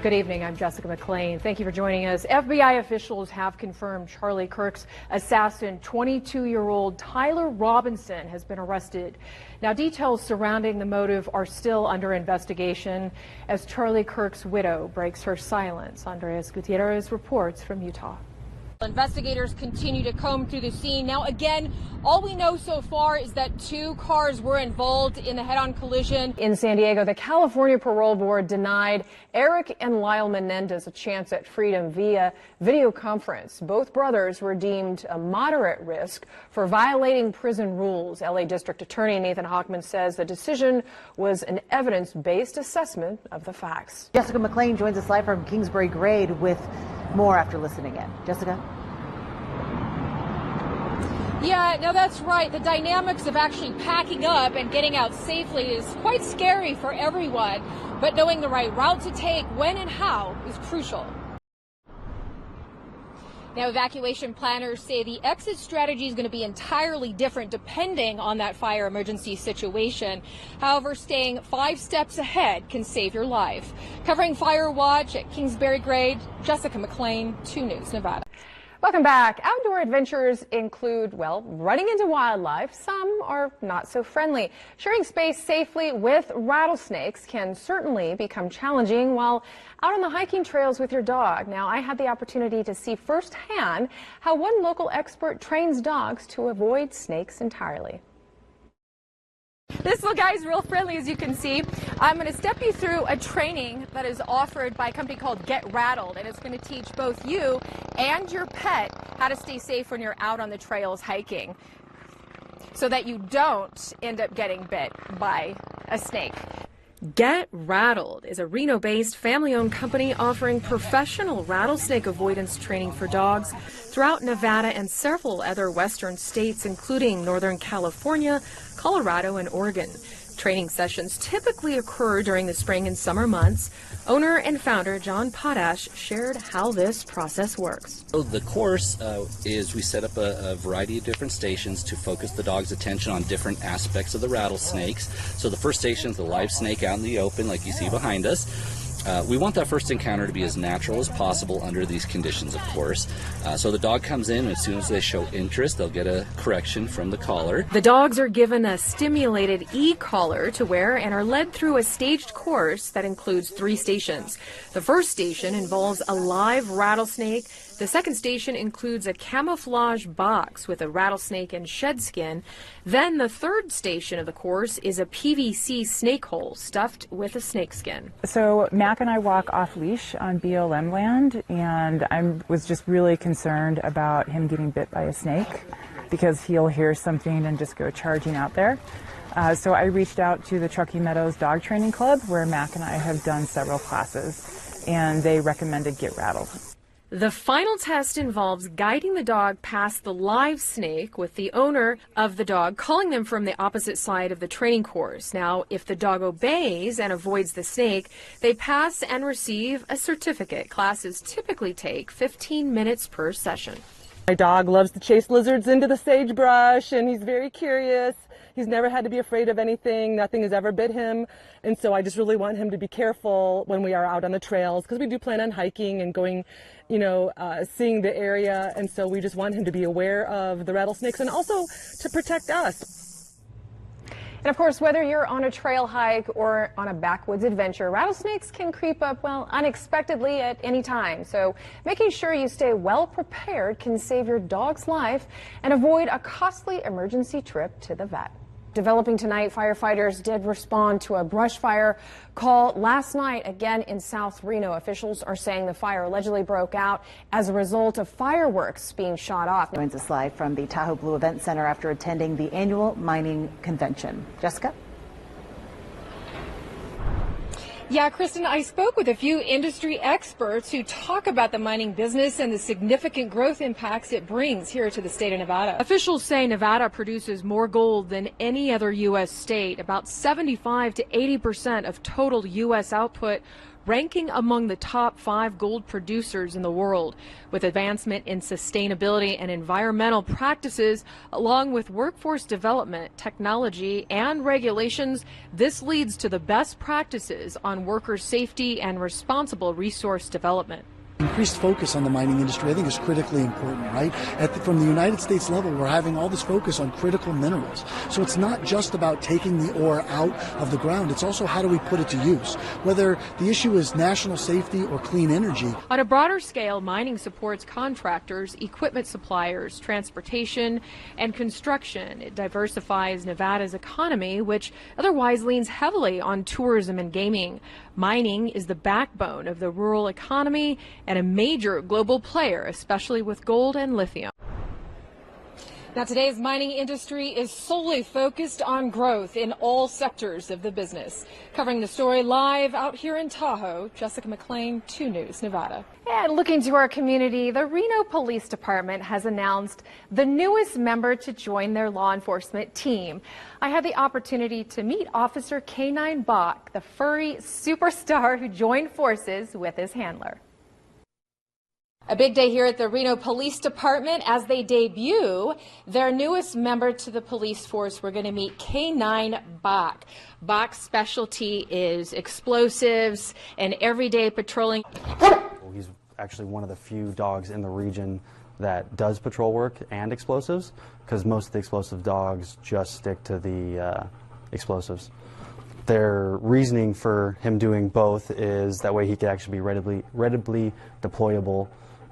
Good evening. I'm Jessica McLean. Thank you for joining us. FBI officials have confirmed Charlie Kirk's assassin, 22-year-old Tyler Robinson, has been arrested. Now, details surrounding the motive are still under investigation as Charlie Kirk's widow breaks her silence. Andres Gutierrez reports from Utah. Investigators continue to comb through the scene. Now, again, all we know so far is that 2 cars were involved in the head-on collision. In San Diego, the California Parole Board denied Eric and Lyle Menendez a chance at freedom via video conference. Both brothers were deemed a moderate risk for violating prison rules. LA District Attorney Nathan Hochman says the decision was an evidence-based assessment of the facts. Jessica McLean joins us live from Kingsbury Grade with more after listening in. Jessica? Yeah, no, that's right. The dynamics of actually packing up and getting out safely is quite scary for everyone. But knowing the right route to take, when and how, is crucial. Now, evacuation planners say the exit strategy is going to be entirely different depending on that fire emergency situation. However, staying 5 steps ahead can save your life. Covering Fire Watch at Kingsbury Grade, Jessica McLean, 2 News, Nevada. Welcome back. Outdoor adventures include, well, running into wildlife. Some are not so friendly. Sharing space safely with rattlesnakes can certainly become challenging while out on the hiking trails with your dog. Now, I had the opportunity to see firsthand how one local expert trains dogs to avoid snakes entirely. This little guy is real friendly, as you can see. I'm going to step you through a training that is offered by a company called Get Rattled, and it's going to teach both you and your pet how to stay safe when you're out on the trails hiking so that you don't end up getting bit by a snake. Get Rattled is a Reno-based family-owned company offering professional rattlesnake avoidance training for dogs throughout Nevada and several other western states, including Northern California, Colorado, and Oregon. Training sessions typically occur during the spring and summer months. Owner and founder John Potash shared how this process works. So the course is we set up a variety of different stations to focus the dog's attention on different aspects of the rattlesnakes. So the first station is the live snake out in the open, like you see behind us. We want that first encounter to be as natural as possible under these conditions, of course. So the dog comes in, and as soon as they show interest, they'll get a correction from the collar. The dogs are given a stimulated e-collar to wear and are led through a staged course that includes 3 stations. The first station involves a live rattlesnake. The second station includes a camouflage box with a rattlesnake and shed skin. Then the third station of the course is a PVC snake hole stuffed with a snake skin. So Mac and I walk off leash on BLM land, and I was just really concerned about him getting bit by a snake because he'll hear something and just go charging out there. So I reached out to the Truckee Meadows Dog Training Club, where Mac and I have done several classes, and they recommended Get Rattled. The final test involves guiding the dog past the live snake with the owner of the dog calling them from the opposite side of the training course. Now, if the dog obeys and avoids the snake, they pass and receive a certificate. Classes typically take 15 minutes per session. My dog loves to chase lizards into the sagebrush, and he's very curious. He's never had to be afraid of anything. Nothing has ever bit him. And so I just really want him to be careful when we are out on the trails, because we do plan on hiking and going, seeing the area. And so we just want him to be aware of the rattlesnakes and also to protect us. And of course, whether you're on a trail hike or on a backwoods adventure, rattlesnakes can creep up, well, unexpectedly at any time. So making sure you stay well prepared can save your dog's life and avoid a costly emergency trip to the vet. Developing tonight, firefighters did respond to a brush fire call last night, again in South Reno. Officials are saying the fire allegedly broke out as a result of fireworks being shot off. Joins us live from the Tahoe Blue Event Center after attending the annual mining convention. Jessica? Yeah, Kristen, I spoke with a few industry experts who talk about the mining business and the significant growth impacts it brings here to the state of Nevada. Officials say Nevada produces more gold than any other U.S. state. About 75 to 80% of total U.S. output ranking among the top 5 gold producers in the world. With advancement in sustainability and environmental practices, along with workforce development, technology, and regulations, this leads to the best practices on worker safety and responsible resource development. Increased focus on the mining industry, I think, is critically important, right? From the United States level, we're having all this focus on critical minerals. So it's not just about taking the ore out of the ground. It's also how do we put it to use, whether the issue is national safety or clean energy. On a broader scale, mining supports contractors, equipment suppliers, transportation, and construction. It diversifies Nevada's economy, which otherwise leans heavily on tourism and gaming. Mining is the backbone of the rural economy and a major global player, especially with gold and lithium. Now, today's mining industry is solely focused on growth in all sectors of the business. Covering the story live out here in Tahoe, Jessica McLean, 2 News, Nevada. And looking to our community, the Reno Police Department has announced the newest member to join their law enforcement team. I had the opportunity to meet Officer K9 Bach, the furry superstar who joined forces with his handler. A big day here at the Reno Police Department as they debut their newest member to the police force. We're going to meet K9 Bach. Bach's specialty is explosives and everyday patrolling. He's actually one of the few dogs in the region that does patrol work and explosives, because most of the explosive dogs just stick to the explosives. Their reasoning for him doing both is that way he could actually be readily deployable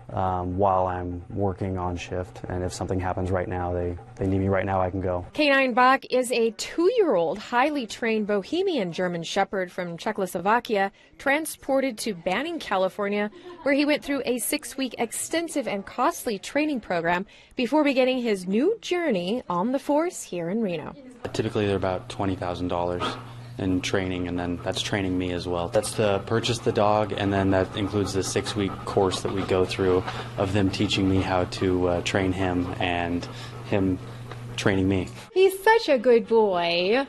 while I'm working on shift, and if something happens right now, they need me right now, I can go. K9 Bach is a 2-year-old, highly trained Bohemian German Shepherd from Czechoslovakia, transported to Banning, California, where he went through a 6-week extensive and costly training program before beginning his new journey on the force here in Reno. Typically, they're about $20,000. In training, and then that's training me as well. That's to purchase the dog, and then that includes the 6-week course that we go through of them teaching me how to train him and him training me. He's such a good boy.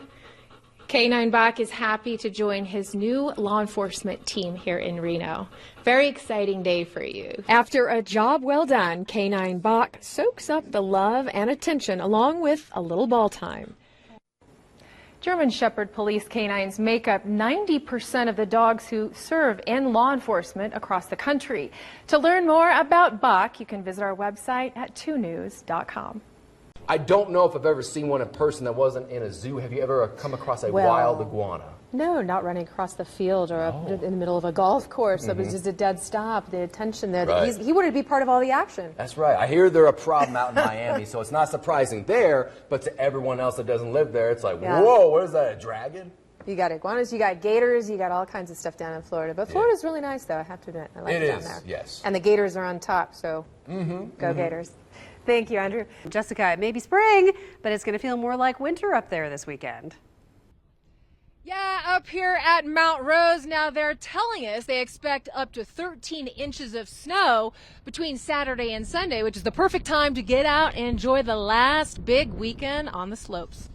K9 Bach is happy to join his new law enforcement team here in Reno. Very exciting day for you. After a job well done, K9 Bach soaks up the love and attention along with a little ball time. German Shepherd police canines make up 90% of the dogs who serve in law enforcement across the country. To learn more about Bach, you can visit our website at 2news.com. I don't know if I've ever seen one in person that wasn't in a zoo. Have you ever come across a wild iguana? No, not running across the field or up in the middle of a golf course. It was just a dead stop, the attention there. Right. He wanted to be part of all the action. That's right. I hear they're a problem out in Miami, so it's not surprising there, but to everyone else that doesn't live there, it's like, whoa, what is that, a dragon? You got iguanas, you got gators, you got all kinds of stuff down in Florida. But Florida's really nice, though, I have to admit. I like it down there. Yes. And the gators are on top, so go Gators. Thank you, Andrew. Jessica, it may be spring, but it's going to feel more like winter up there this weekend. Yeah, up here at Mount Rose, now they're telling us they expect up to 13 inches of snow between Saturday and Sunday, which is the perfect time to get out and enjoy the last big weekend on the slopes.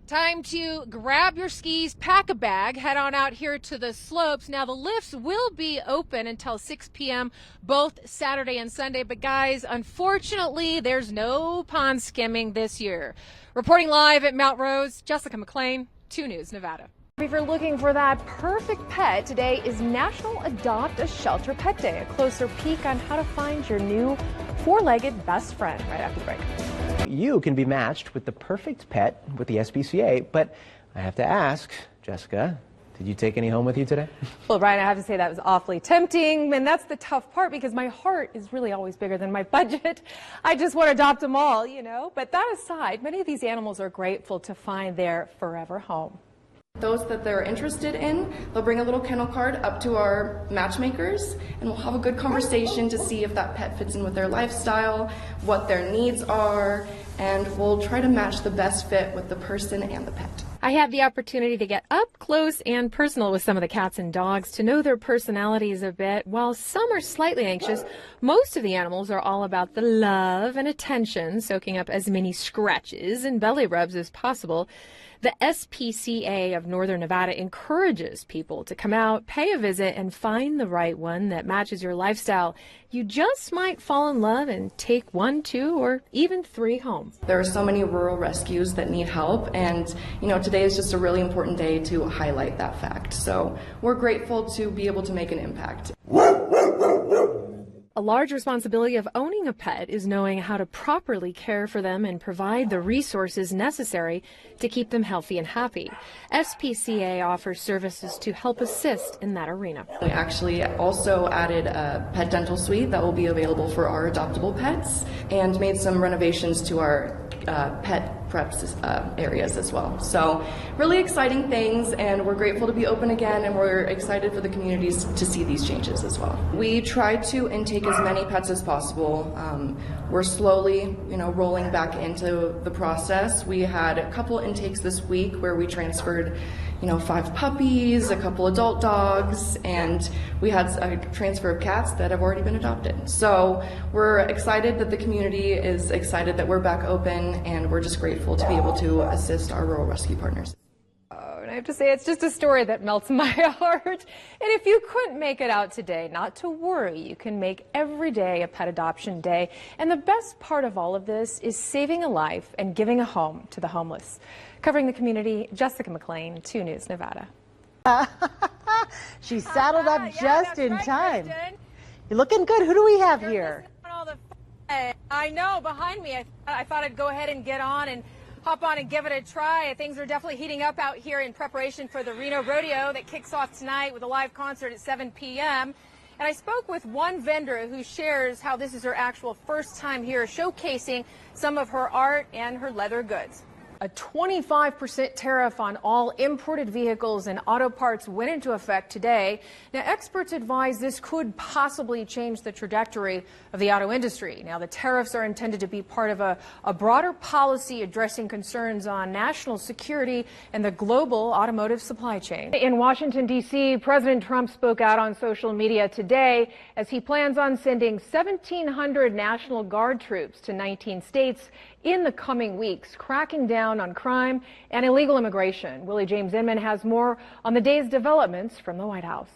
Time to grab your skis, pack a bag, head on out here to the slopes. Now, the lifts will be open until 6 p.m. both Saturday and Sunday, but guys, unfortunately, there's no pond skimming this year. Reporting live at Mount Rose, Jessica McLean, 2 News, Nevada. If you're looking for that perfect pet, today is National Adopt a Shelter Pet Day. A closer peek on how to find your new 4-legged best friend right after the break. You can be matched with the perfect pet with the SPCA, but I have to ask, Jessica, did you take any home with you today? Well, Brian, I have to say that was awfully tempting, and that's the tough part because my heart is really always bigger than my budget. I just want to adopt them all, you know. But that aside, many of these animals are grateful to find their forever home. Those that they're interested in, they'll bring a little kennel card up to our matchmakers, and we'll have a good conversation to see if that pet fits in with their lifestyle, what their needs are, and we'll try to match the best fit with the person and the pet. I had the opportunity to get up close and personal with some of the cats and dogs to know their personalities a bit. While some are slightly anxious, most of the animals are all about the love and attention, soaking up as many scratches and belly rubs as possible. The SPCA of Northern Nevada encourages people to come out, pay a visit, and find the right one that matches your lifestyle. You just might fall in love and take 1, 2, or even 3 home. There are so many rural rescues that need help, and today is just a really important day to highlight that fact. So we're grateful to be able to make an impact. A large responsibility of owning a pet is knowing how to properly care for them and provide the resources necessary to keep them healthy and happy. SPCA offers services to help assist in that arena. We actually also added a pet dental suite that will be available for our adoptable pets, and made some renovations to our pet preps areas as well. So really exciting things, and we're grateful to be open again, and we're excited for the communities to see these changes as well. We try to intake as many pets as possible. We're slowly, rolling back into the process. We had a couple intakes this week where we transferred 5 puppies, a couple adult dogs, and we had a transfer of cats that have already been adopted. So we're excited that the community is excited that we're back open, and we're just grateful to be able to assist our rural rescue partners. And I have to say, it's just a story that melts my heart. And if you couldn't make it out today, not to worry. You can make every day a pet adoption day. And the best part of all of this is saving a life and giving a home to the homeless. Covering the community, Jessica McLean, 2 News, Nevada. She saddled up just in time. Kristen. You're looking good. Who do we have here? I know, behind me. I thought I'd go ahead and get on and hop on and give it a try. Things are definitely heating up out here in preparation for the Reno Rodeo that kicks off tonight with a live concert at 7 p.m. And I spoke with one vendor who shares how this is her actual first time here showcasing some of her art and her leather goods. A 25% tariff on all imported vehicles and auto parts went into effect today. Now, experts advise this could possibly change the trajectory of the auto industry. Now, the tariffs are intended to be part of a broader policy addressing concerns on national security and the global automotive supply chain. In Washington, D.C., President Trump spoke out on social media today as he plans on sending 1,700 National Guard troops to 19 states in the coming weeks, cracking down on crime and illegal immigration. Willie James Inman has more on the day's developments from the White House.